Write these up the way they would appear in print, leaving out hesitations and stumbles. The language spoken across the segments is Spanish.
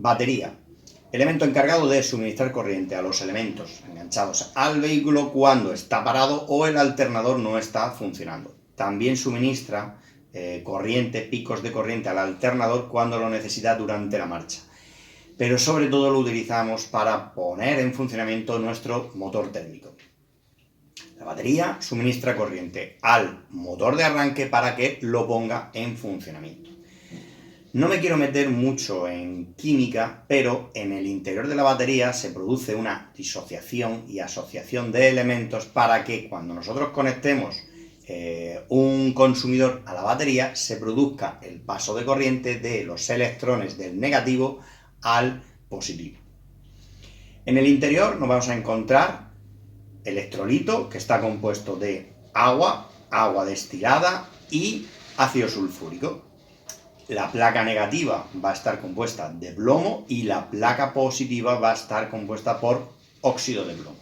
Batería. Elemento encargado de suministrar corriente a los elementos enganchados al vehículo cuando está parado o el alternador no está funcionando. También suministra corriente, picos de corriente al alternador cuando lo necesita durante la marcha. Pero sobre todo lo utilizamos para poner en funcionamiento nuestro motor térmico. La batería suministra corriente al motor de arranque para que lo ponga en funcionamiento. No me quiero meter mucho en química, pero en el interior de la batería se produce una disociación y asociación de elementos para que cuando nosotros conectemos un consumidor a la batería se produzca el paso de corriente de los electrones del negativo al positivo. En el interior nos vamos a encontrar electrolito, que está compuesto de agua, agua destilada y ácido sulfúrico. La placa negativa va a estar compuesta de plomo y la placa positiva va a estar compuesta por óxido de plomo.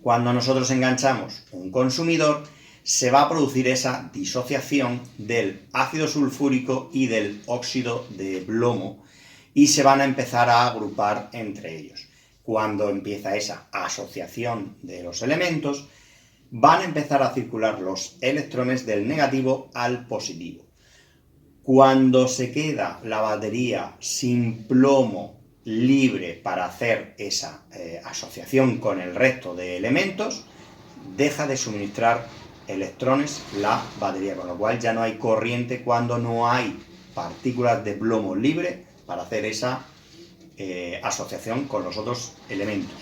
Cuando nosotros enganchamos un consumidor, se va a producir esa disociación del ácido sulfúrico y del óxido de plomo y se van a empezar a agrupar entre ellos. Cuando empieza esa asociación de los elementos, van a empezar a circular los electrones del negativo al positivo. Cuando se queda la batería sin plomo libre para hacer esa asociación con el resto de elementos, deja de suministrar electrones la batería, con lo cual ya no hay corriente cuando no hay partículas de plomo libre para hacer esa asociación con los otros elementos.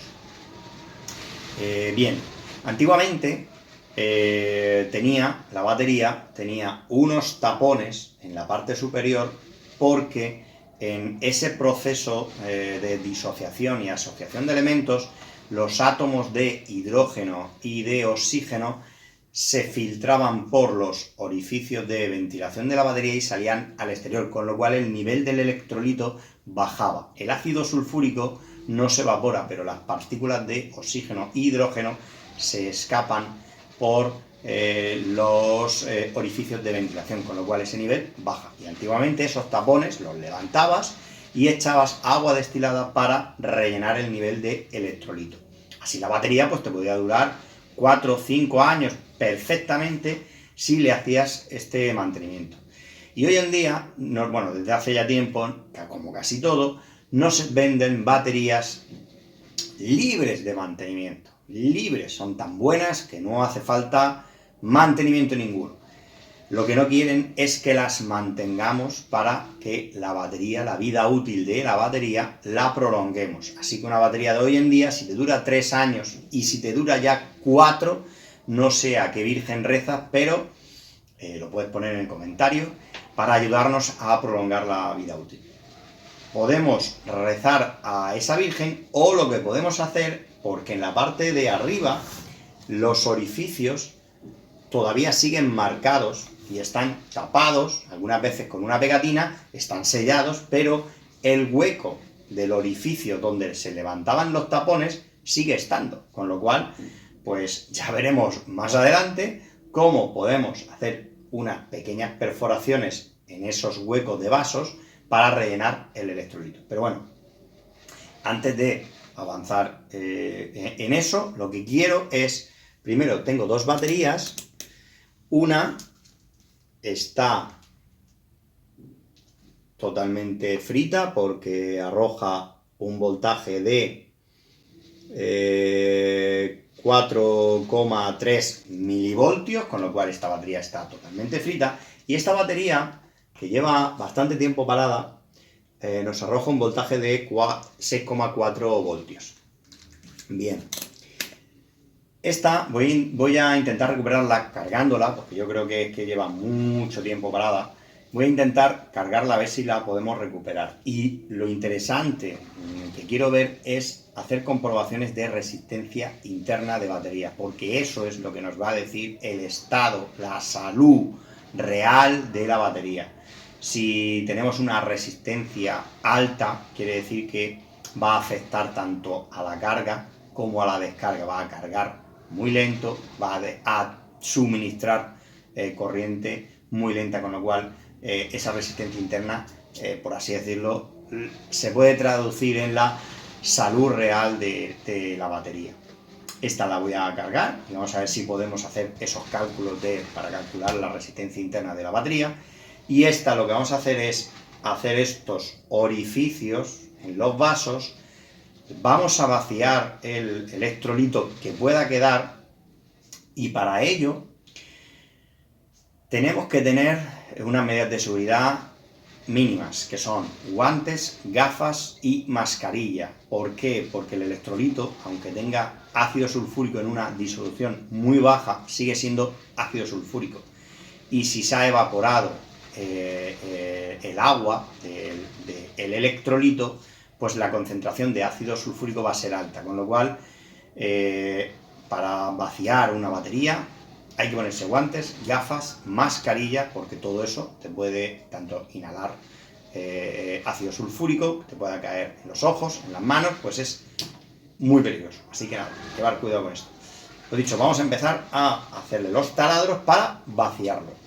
Bien, antiguamente la batería tenía unos tapones en la parte superior porque en ese proceso de disociación y asociación de elementos, los átomos de hidrógeno y de oxígeno se filtraban por los orificios de ventilación de la batería y salían al exterior, con lo cual el nivel del electrolito bajaba. El ácido sulfúrico no se evapora, pero las partículas de oxígeno e hidrógeno se escapan por los orificios de ventilación, con lo cual ese nivel baja. Y antiguamente esos tapones los levantabas y echabas agua destilada para rellenar el nivel de electrolito. Así la batería pues te podía durar 4 o 5 años perfectamente si le hacías este mantenimiento. Y hoy en día, desde hace ya tiempo, como casi todo, no se venden baterías libres de mantenimiento. Libres, son tan buenas que no hace falta mantenimiento ninguno. Lo que no quieren es que las mantengamos para que la batería, la vida útil de la batería, la prolonguemos. Así que una batería de hoy en día, si te dura 3 años y si te dura ya 4, no sé a qué virgen rezas, pero lo puedes poner en el comentario para ayudarnos a prolongar la vida útil. Podemos rezar a esa virgen o lo que podemos hacer, porque en la parte de arriba los orificios todavía siguen marcados y están tapados, algunas veces con una pegatina, están sellados, pero el hueco del orificio donde se levantaban los tapones sigue estando, con lo cual pues ya veremos más adelante cómo podemos hacer unas pequeñas perforaciones en esos huecos de vasos para rellenar el electrolito. Pero bueno, antes de avanzar en eso, lo que quiero es, primero tengo 2 baterías, una está totalmente frita porque arroja un voltaje de 4,3 milivoltios, con lo cual esta batería está totalmente frita, y esta batería, que lleva bastante tiempo parada, nos arroja un voltaje de 6,4 voltios. Bien. Esta voy a intentar recuperarla cargándola, porque yo creo que lleva mucho tiempo parada. Voy a intentar cargarla a ver si la podemos recuperar. Y lo interesante que quiero ver es hacer comprobaciones de resistencia interna de batería, porque eso es lo que nos va a decir el estado, la salud real de la batería. Si tenemos una resistencia alta, quiere decir que va a afectar tanto a la carga como a la descarga. Va a cargar muy lento, va a suministrar corriente muy lenta, con lo cual esa resistencia interna, por así decirlo, se puede traducir en la salud real de la batería. Esta la voy a cargar y vamos a ver si podemos hacer esos cálculos para calcular la resistencia interna de la batería. Y esta lo que vamos a hacer es hacer estos orificios en los vasos. Vamos a vaciar el electrolito que pueda quedar y para ello tenemos que tener unas medidas de seguridad mínimas, que son guantes, gafas y mascarilla. ¿Por qué? Porque el electrolito, aunque tenga ácido sulfúrico en una disolución muy baja, sigue siendo ácido sulfúrico. Y si se ha evaporado el agua del electrolito, pues la concentración de ácido sulfúrico va a ser alta. Con lo cual, para vaciar una batería, hay que ponerse guantes, gafas, mascarilla, porque todo eso te puede tanto inhalar ácido sulfúrico, te pueda caer en los ojos, en las manos, pues es muy peligroso. Así que nada, llevar cuidado con esto. Lo dicho, vamos a empezar a hacerle los taladros para vaciarlo.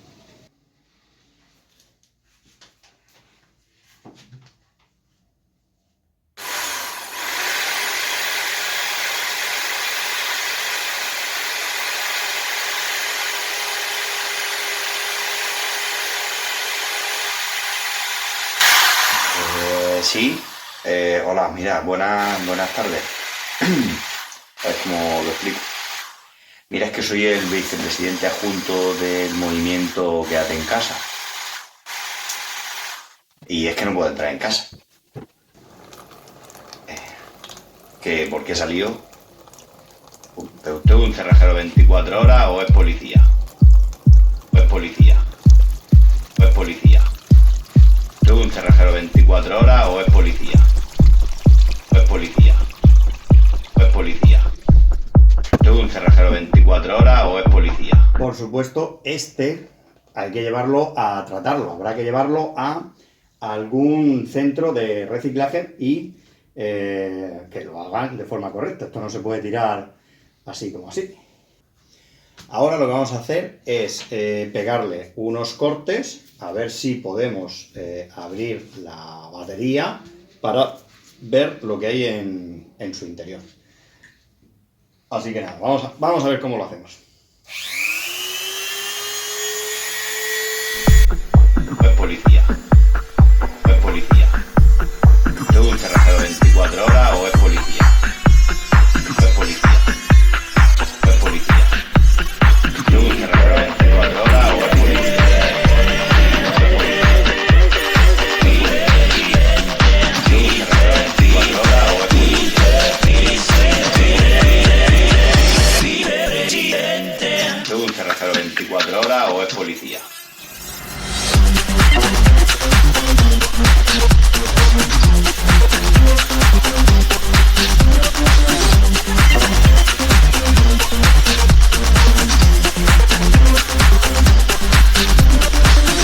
Sí, hola, mira, buenas tardes. A ver cómo lo explico. Mira, es que soy el vicepresidente adjunto del movimiento Quédate en Casa. Y es que no puedo entrar en casa. ¿Por qué he salido? ¿Pero usted es un cerrajero 24 horas o es policía? ¿O es policía? ¿O es policía? ¿Usted es un cerrajero 24 horas o es policía? ¿O es policía? ¿O es policía? ¿Usted es un cerrajero 24 horas o es policía? Por supuesto, hay que llevarlo a tratarlo. Habrá que llevarlo a algún centro de reciclaje y que lo hagan de forma correcta. Esto no se puede tirar así como así. Ahora lo que vamos a hacer es pegarle unos cortes, a ver si podemos abrir la batería para ver lo que hay en su interior. Así que nada, vamos a ver cómo lo hacemos. ¿O es policía? ¿O es policía? ¿Usted es un cerrajero 24 horas o es policía? ¿O es policía? ¿O es policía? ¿Usted es un cerrajero 24 horas o es policía? ¿Un cerrajero 24 horas o es policía?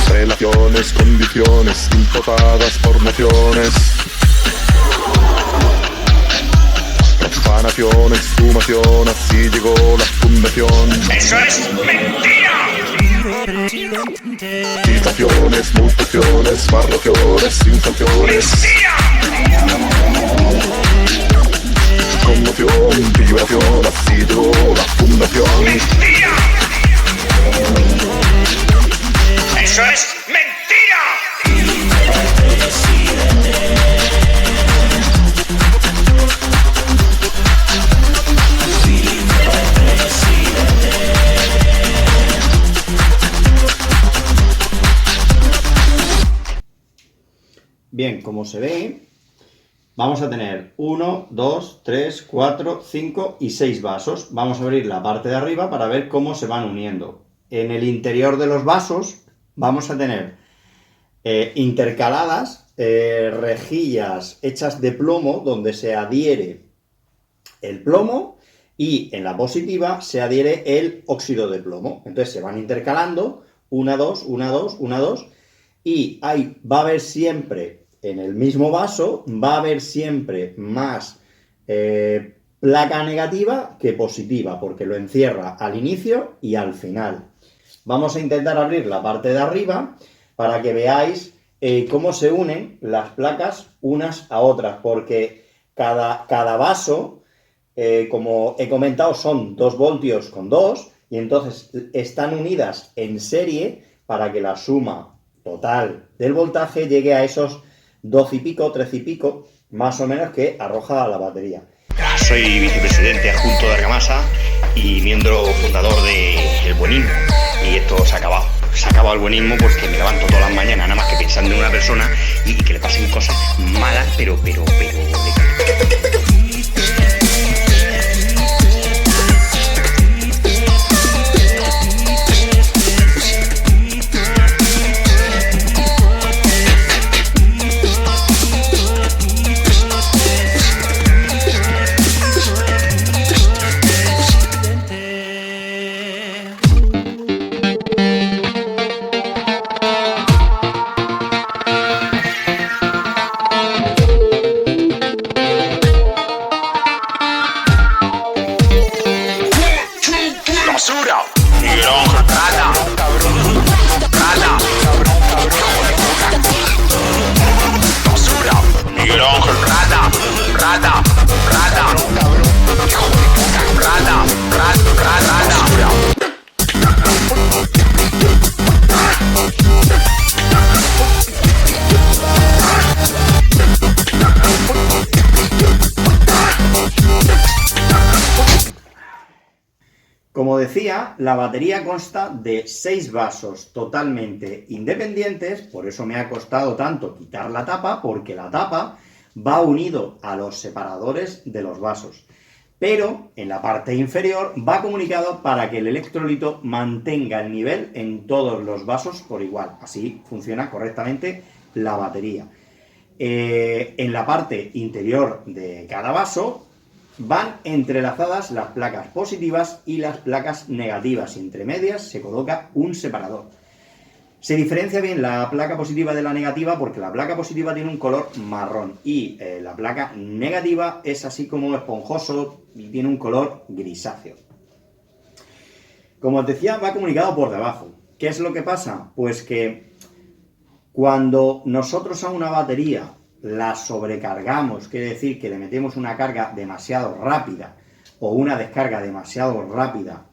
Relaciones, condiciones, imputadas por naciones. Profanación, exhumación, así llegó la fundación. ¡Eso es mentira! Citaciones, mutaciones, barrociones, inflaciones. ¡Mentira! Conmoción, vibración, así llegó la fundación. ¡Mentira! ¡Eso es mentira! Bien, como se ve, vamos a tener 1, 2, 3, 4, 5 y 6 vasos. Vamos a abrir la parte de arriba para ver cómo se van uniendo. En el interior de los vasos vamos a tener intercaladas rejillas hechas de plomo donde se adhiere el plomo y en la positiva se adhiere el óxido de plomo. Entonces se van intercalando, 1, 2, 1, 2, 1, 2 y ahí va a haber siempre, en el mismo vaso, va a haber siempre más placa negativa que positiva, porque lo encierra al inicio y al final. Vamos a intentar abrir la parte de arriba para que veáis cómo se unen las placas unas a otras, porque cada vaso, como he comentado, son 2 voltios con 2, y entonces están unidas en serie para que la suma total del voltaje llegue a esos 12 y pico, 13 y pico, más o menos, que arroja la batería. Soy vicepresidente adjunto de Argamasa y miembro fundador del buenismo. Y esto se ha acabado. Se ha acabado el buenismo porque me levanto todas las mañanas nada más que pensando en una persona y que le pasen cosas malas, pero basura. Miguel Ángel Rata. Rata. Basura. Miguel Ángel Rata. Rata. Rata. Rata. Rata. Basura. Como decía, la batería consta de 6 vasos totalmente independientes, por eso me ha costado tanto quitar la tapa, porque la tapa va unido a los separadores de los vasos. Pero en la parte inferior va comunicado para que el electrolito mantenga el nivel en todos los vasos por igual. Así funciona correctamente la batería. En la parte interior de cada vaso van entrelazadas las placas positivas y las placas negativas, y entre medias se coloca un separador. Se diferencia bien la placa positiva de la negativa porque la placa positiva tiene un color marrón y la placa negativa es así como esponjoso y tiene un color grisáceo. Como os decía, va comunicado por debajo. ¿Qué es lo que pasa? Pues que cuando nosotros a una batería la sobrecargamos, quiere decir que le metemos una carga demasiado rápida o una descarga demasiado rápida,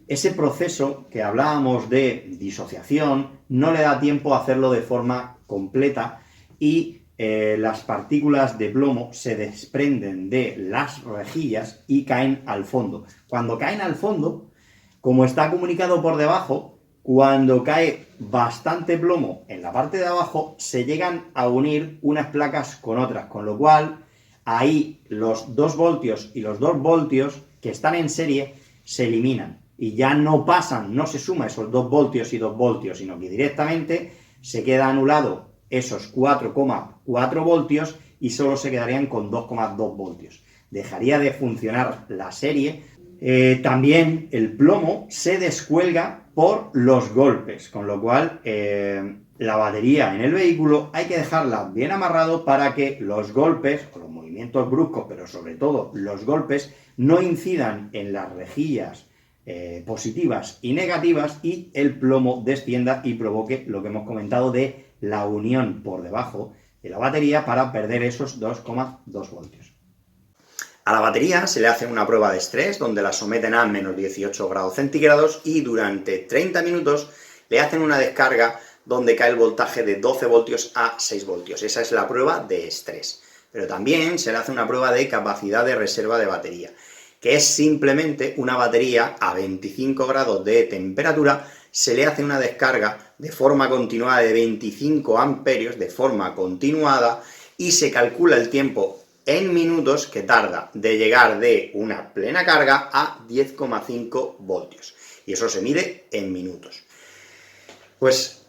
ese proceso que hablábamos de disociación no le da tiempo a hacerlo de forma completa y las partículas de plomo se desprenden de las rejillas y caen al fondo. Cuando caen al fondo, como está comunicado por debajo, cuando cae bastante plomo en la parte de abajo, se llegan a unir unas placas con otras, con lo cual ahí los 2 voltios y los 2 voltios que están en serie se eliminan y ya no pasan, no se suma esos 2 voltios y 2 voltios, sino que directamente se queda anulado esos 4,4 voltios y solo se quedarían con 2,2 voltios. Dejaría de funcionar la serie. También el plomo se descuelga por los golpes, con lo cual la batería en el vehículo hay que dejarla bien amarrado para que los golpes, o los movimientos bruscos, pero sobre todo los golpes, no incidan en las rejillas positivas y negativas y el plomo descienda y provoque lo que hemos comentado de la unión por debajo de la batería para perder esos 2,2 voltios. A la batería se le hace una prueba de estrés donde la someten a menos 18 grados centígrados y durante 30 minutos le hacen una descarga donde cae el voltaje de 12 voltios a 6 voltios. Esa es la prueba de estrés. Pero también se le hace una prueba de capacidad de reserva de batería, que es simplemente una batería a 25 grados de temperatura, se le hace una descarga de forma continuada de 25 amperios, de forma continuada, y se calcula el tiempo en minutos que tarda de llegar de una plena carga a 10,5 voltios. Y eso se mide en minutos. Pues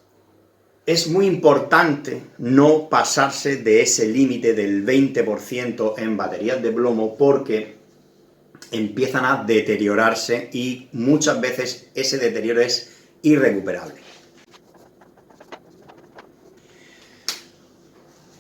es muy importante no pasarse de ese límite del 20% en baterías de plomo porque empiezan a deteriorarse y muchas veces ese deterioro es irrecuperable.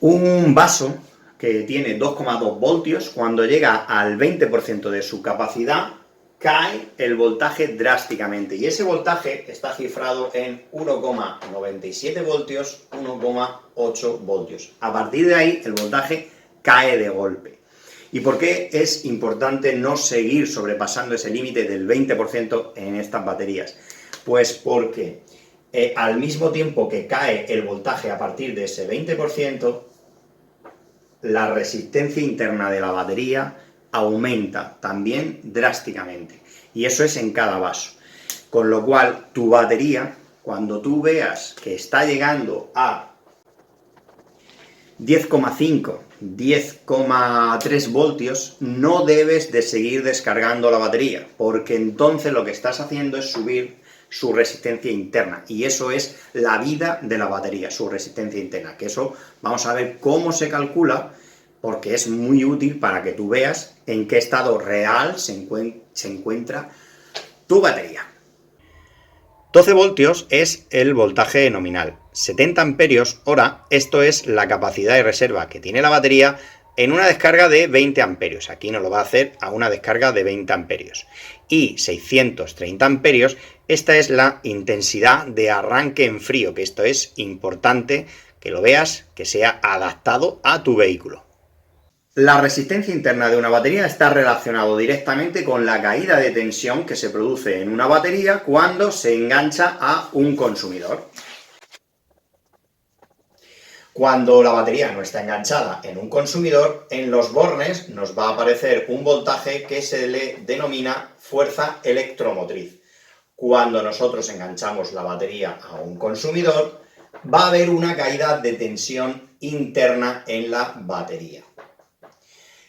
Un vaso que tiene 2,2 voltios, cuando llega al 20% de su capacidad, cae el voltaje drásticamente, y ese voltaje está cifrado en 1,97 voltios, 1,8 voltios. A partir de ahí, el voltaje cae de golpe. ¿Y por qué es importante no seguir sobrepasando ese límite del 20% en estas baterías? Pues porque al mismo tiempo que cae el voltaje a partir de ese 20%, la resistencia interna de la batería aumenta también drásticamente, y eso es en cada vaso. Con lo cual, tu batería, cuando tú veas que está llegando a 10,5, 10,3 voltios, no debes de seguir descargando la batería, porque entonces lo que estás haciendo es subir su resistencia interna, y eso es la vida de la batería, su resistencia interna, que eso vamos a ver cómo se calcula, porque es muy útil para que tú veas en qué estado real se encuentra tu batería. 12 voltios es el voltaje nominal. 70 amperios hora, esto es la capacidad de reserva que tiene la batería en una descarga de 20 amperios. Aquí nos lo va a hacer a una descarga de 20 amperios. Y 630 amperios, esta es la intensidad de arranque en frío, que esto es importante que lo veas, que sea adaptado a tu vehículo. La resistencia interna de una batería está relacionado directamente con la caída de tensión que se produce en una batería cuando se engancha a un consumidor. Cuando la batería no está enganchada en un consumidor, en los bornes nos va a aparecer un voltaje que se le denomina fuerza electromotriz. Cuando nosotros enganchamos la batería a un consumidor, va a haber una caída de tensión interna en la batería.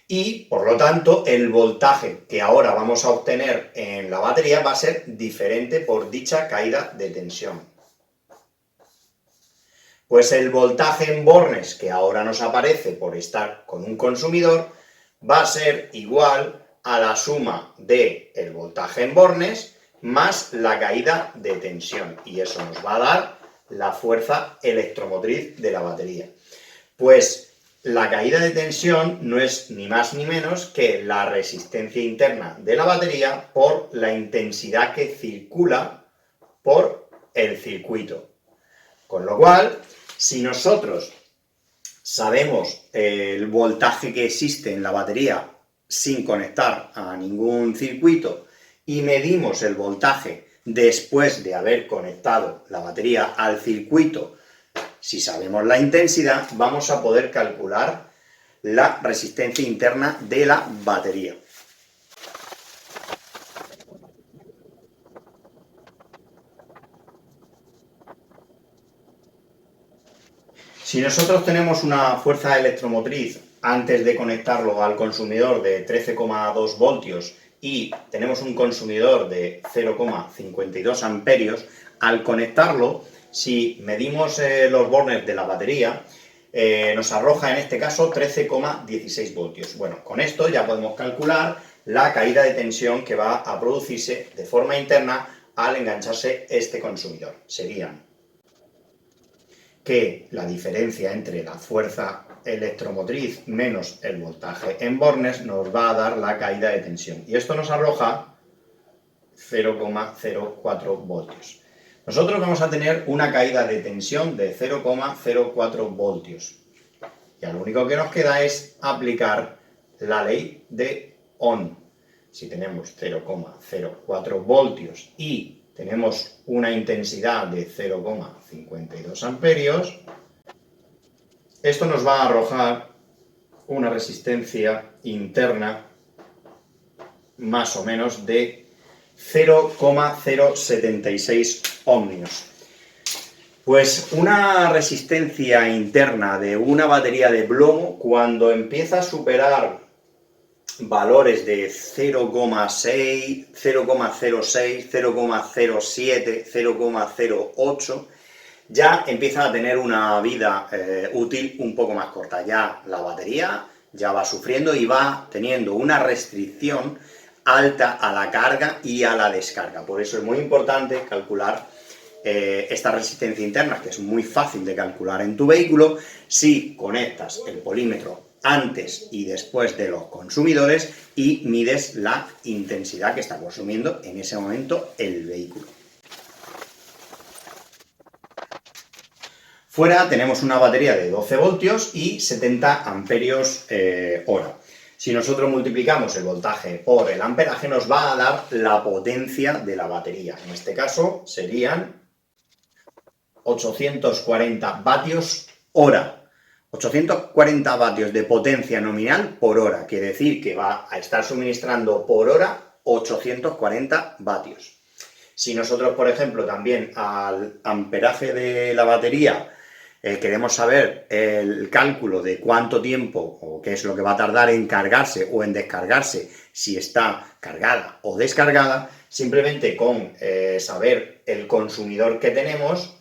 Y, por lo tanto, el voltaje que ahora vamos a obtener en la batería va a ser diferente por dicha caída de tensión. Pues el voltaje en bornes que ahora nos aparece por estar con un consumidor va a ser igual a la suma del voltaje en bornes más la caída de tensión, y eso nos va a dar la fuerza electromotriz de la batería. Pues la caída de tensión no es ni más ni menos que la resistencia interna de la batería por la intensidad que circula por el circuito. Con lo cual, si nosotros sabemos el voltaje que existe en la batería sin conectar a ningún circuito y medimos el voltaje después de haber conectado la batería al circuito, si sabemos la intensidad, vamos a poder calcular la resistencia interna de la batería. Si nosotros tenemos una fuerza electromotriz antes de conectarlo al consumidor de 13,2 voltios y tenemos un consumidor de 0,52 amperios, al conectarlo, si medimos los bornes de la batería, nos arroja en este caso 13,16 voltios. Bueno, con esto ya podemos calcular la caída de tensión que va a producirse de forma interna al engancharse este consumidor. Serían que la diferencia entre la fuerza electromotriz menos el voltaje en bornes nos va a dar la caída de tensión. Y esto nos arroja 0,04 voltios. Nosotros vamos a tener una caída de tensión de 0,04 voltios. Y lo único que nos queda es aplicar la ley de Ohm. Si tenemos 0,04 voltios y tenemos una intensidad de 0,52 amperios, esto nos va a arrojar una resistencia interna más o menos de 0,076 ohmios. Pues una resistencia interna de una batería de plomo, cuando empieza a superar valores de 0,6, 0,06, 0,07, 0,08, ya empieza a tener una vida útil un poco más corta. Ya la batería ya va sufriendo y va teniendo una restricción alta a la carga y a la descarga. Por eso es muy importante calcular esta resistencia interna, que es muy fácil de calcular en tu vehículo, si conectas el polímetro antes y después de los consumidores y mides la intensidad que está consumiendo en ese momento el vehículo. Fuera tenemos una batería de 12 voltios y 70 amperios hora. Si nosotros multiplicamos el voltaje por el amperaje, nos va a dar la potencia de la batería. En este caso serían 840 vatios hora. 840 vatios de potencia nominal por hora. Quiere decir que va a estar suministrando por hora 840 vatios. Si nosotros, por ejemplo, también al amperaje de la batería queremos saber el cálculo de cuánto tiempo o qué es lo que va a tardar en cargarse o en descargarse, si está cargada o descargada, simplemente con saber el consumidor que tenemos,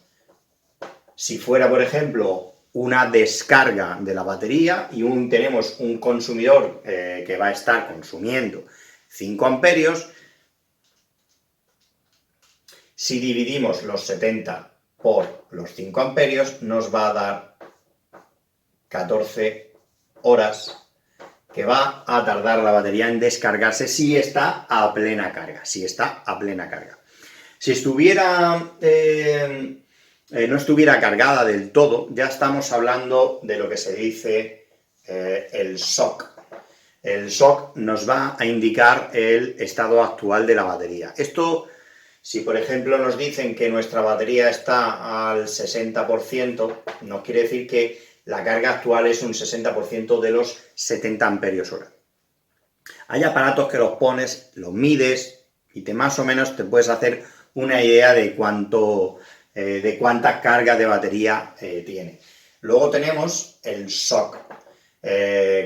si fuera, por ejemplo, una descarga de la batería y tenemos un consumidor que va a estar consumiendo 5 amperios, si dividimos los 70 por los 5 amperios, nos va a dar 14 horas que va a tardar la batería en descargarse si está a plena carga. Si estuviera no estuviera cargada del todo, ya estamos hablando de lo que se dice el shock. El shock nos va a indicar el estado actual de la batería. Esto, si por ejemplo nos dicen que nuestra batería está al 60%, nos quiere decir que la carga actual es un 60% de los 70 amperios hora. Hay aparatos que los pones, los mides y más o menos te puedes hacer una idea de cuánta carga de batería tiene. Luego tenemos el shock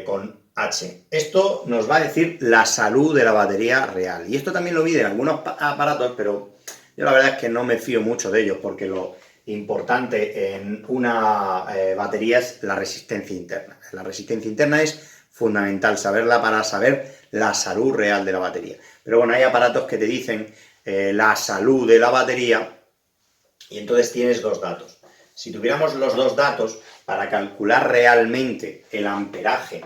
con H. Esto nos va a decir la salud de la batería real. Y esto también lo mide en algunos aparatos, pero yo la verdad es que no me fío mucho de ellos, porque lo importante en una batería es la resistencia interna. La resistencia interna es fundamental saberla para saber la salud real de la batería. Pero bueno, hay aparatos que te dicen la salud de la batería y entonces tienes dos datos. Si tuviéramos los dos datos para calcular realmente el amperaje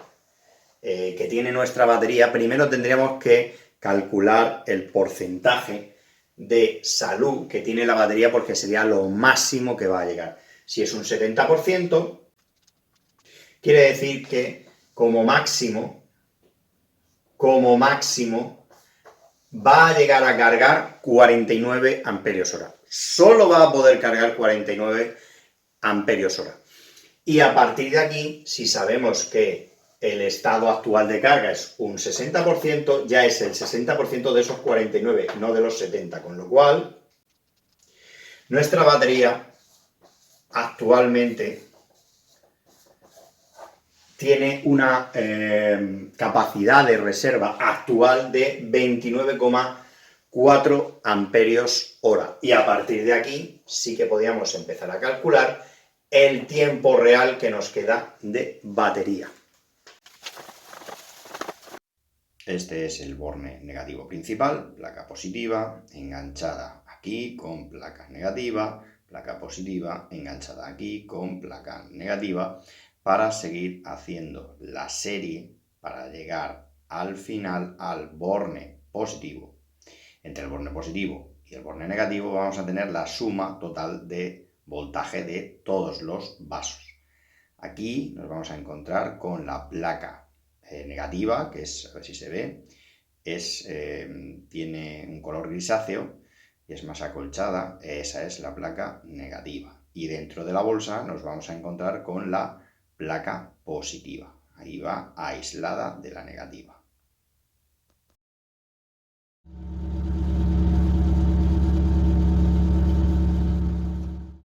que tiene nuestra batería, primero tendríamos que calcular el porcentaje de salud que tiene la batería, porque sería lo máximo que va a llegar. Si es un 70%, quiere decir que como máximo va a llegar a cargar 49 amperios hora. Solo va a poder cargar 49 amperios hora. Y a partir de aquí, si sabemos que el estado actual de carga es un 60%, ya es el 60% de esos 49, no de los 70, con lo cual nuestra batería actualmente tiene una capacidad de reserva actual de 29,4 amperios hora. Y a partir de aquí sí que podríamos empezar a calcular el tiempo real que nos queda de batería. Este es el borne negativo principal, placa positiva, enganchada aquí con placa negativa, placa positiva, enganchada aquí con placa negativa, para seguir haciendo la serie para llegar al final al borne positivo. Entre el borne positivo y el borne negativo vamos a tener la suma total de voltaje de todos los vasos. Aquí nos vamos a encontrar con la placa negativa, que es, a ver si se ve, tiene un color grisáceo y es más acolchada. Esa es la placa negativa. Y dentro de la bolsa nos vamos a encontrar con la placa positiva. Ahí va aislada de la negativa.